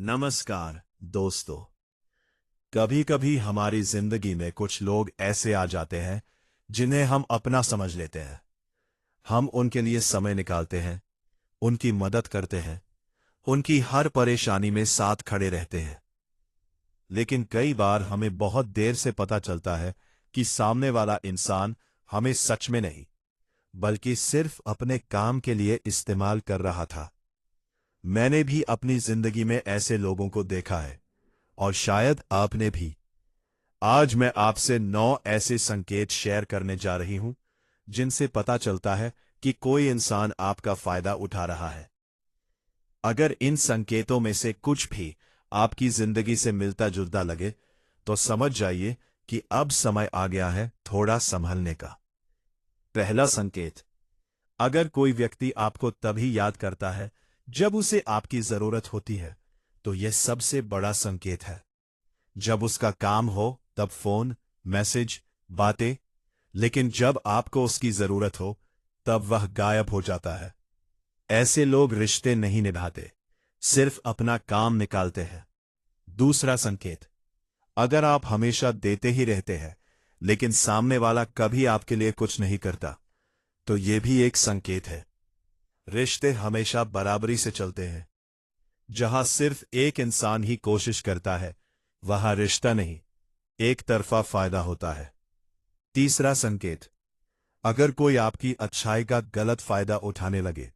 नमस्कार दोस्तों। कभी कभी हमारी जिंदगी में कुछ लोग ऐसे आ जाते हैं जिन्हें हम अपना समझ लेते हैं। हम उनके लिए समय निकालते हैं, उनकी मदद करते हैं, उनकी हर परेशानी में साथ खड़े रहते हैं। लेकिन कई बार हमें बहुत देर से पता चलता है कि सामने वाला इंसान हमें सच में नहीं बल्कि सिर्फ अपने काम के लिए इस्तेमाल कर रहा था। मैंने भी अपनी जिंदगी में ऐसे लोगों को देखा है और शायद आपने भी। आज मैं आपसे 9 ऐसे संकेत शेयर करने जा रही हूं जिनसे पता चलता है कि कोई इंसान आपका फायदा उठा रहा है। अगर इन संकेतों में से कुछ भी आपकी जिंदगी से मिलता जुलता लगे तो समझ जाइए कि अब समय आ गया है थोड़ा संभलने का। पहला संकेत, अगर कोई व्यक्ति आपको तभी याद करता है जब उसे आपकी जरूरत होती है तो यह सबसे बड़ा संकेत है। जब उसका काम हो तब फोन, मैसेज, बातें, लेकिन जब आपको उसकी जरूरत हो तब वह गायब हो जाता है। ऐसे लोग रिश्ते नहीं निभाते, सिर्फ अपना काम निकालते हैं। दूसरा संकेत, अगर आप हमेशा देते ही रहते हैं लेकिन सामने वाला कभी आपके लिए कुछ नहीं करता तो यह भी एक संकेत है। रिश्ते हमेशा बराबरी से चलते हैं। जहां सिर्फ एक इंसान ही कोशिश करता है वहां रिश्ता नहीं, एक तरफा फायदा होता है। तीसरा संकेत, अगर कोई आपकी अच्छाई का गलत फायदा उठाने लगे,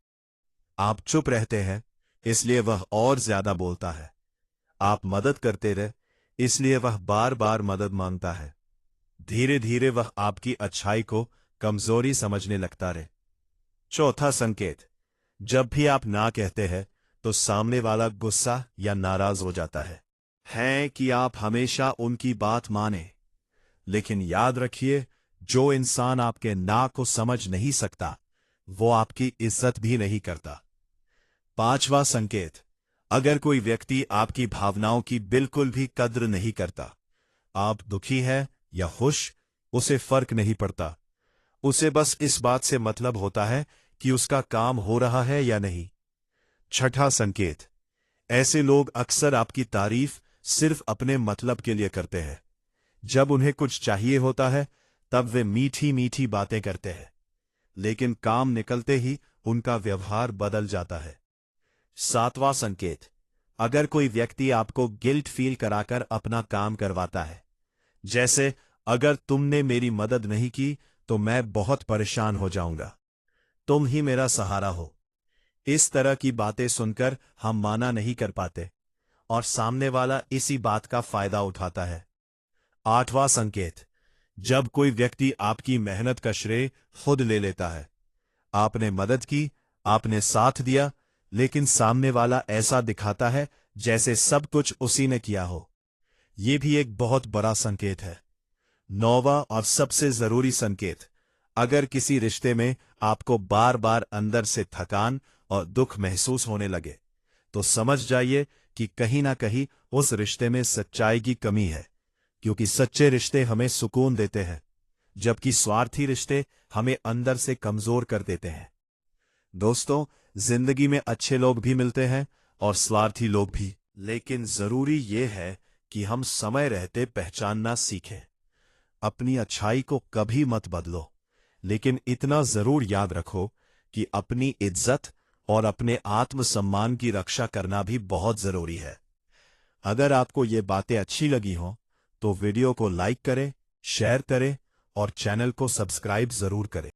आप चुप रहते हैं इसलिए वह और ज्यादा बोलता है। आप मदद करते रहे इसलिए वह बार बार मदद मांगता है। धीरे धीरे वह आपकी अच्छाई को कमजोरी समझने लगता रहे। चौथा संकेत, जब भी आप ना कहते हैं तो सामने वाला गुस्सा या नाराज हो जाता है कि आप हमेशा उनकी बात माने। लेकिन याद रखिए, जो इंसान आपके ना को समझ नहीं सकता वो आपकी इज्जत भी नहीं करता। पांचवा संकेत, अगर कोई व्यक्ति आपकी भावनाओं की बिल्कुल भी कद्र नहीं करता, आप दुखी हैं या खुश, उसे फर्क नहीं पड़ता। उसे बस इस बात से मतलब होता है कि उसका काम हो रहा है या नहीं। छठा संकेत, ऐसे लोग अक्सर आपकी तारीफ सिर्फ अपने मतलब के लिए करते हैं। जब उन्हें कुछ चाहिए होता है तब वे मीठी मीठी बातें करते हैं, लेकिन काम निकलते ही उनका व्यवहार बदल जाता है। सातवां संकेत, अगर कोई व्यक्ति आपको गिल्ट फील कराकर अपना काम करवाता है, जैसे अगर तुमने मेरी मदद नहीं की तो मैं बहुत परेशान हो जाऊंगा, तुम ही मेरा सहारा हो। इस तरह की बातें सुनकर हम माना नहीं कर पाते और सामने वाला इसी बात का फायदा उठाता है। आठवां संकेत, जब कोई व्यक्ति आपकी मेहनत का श्रेय खुद ले लेता है। आपने मदद की, आपने साथ दिया, लेकिन सामने वाला ऐसा दिखाता है जैसे सब कुछ उसी ने किया हो। यह भी एक बहुत बड़ा संकेत है। नौवां और सबसे जरूरी संकेत, अगर किसी रिश्ते में आपको बार बार अंदर से थकान और दुख महसूस होने लगे तो समझ जाइए कि कहीं ना कहीं उस रिश्ते में सच्चाई की कमी है, क्योंकि सच्चे रिश्ते हमें सुकून देते हैं जबकि स्वार्थी रिश्ते हमें अंदर से कमजोर कर देते हैं। दोस्तों, जिंदगी में अच्छे लोग भी मिलते हैं और स्वार्थी लोग भी, लेकिन जरूरी यह है कि हम समय रहते पहचानना सीखें। अपनी अच्छाई को कभी मत बदलो, लेकिन इतना जरूर याद रखो कि अपनी इज्जत और अपने आत्मसम्मान की रक्षा करना भी बहुत जरूरी है। अगर आपको ये बातें अच्छी लगी हों तो वीडियो को लाइक करें, शेयर करें और चैनल को सब्सक्राइब जरूर करें।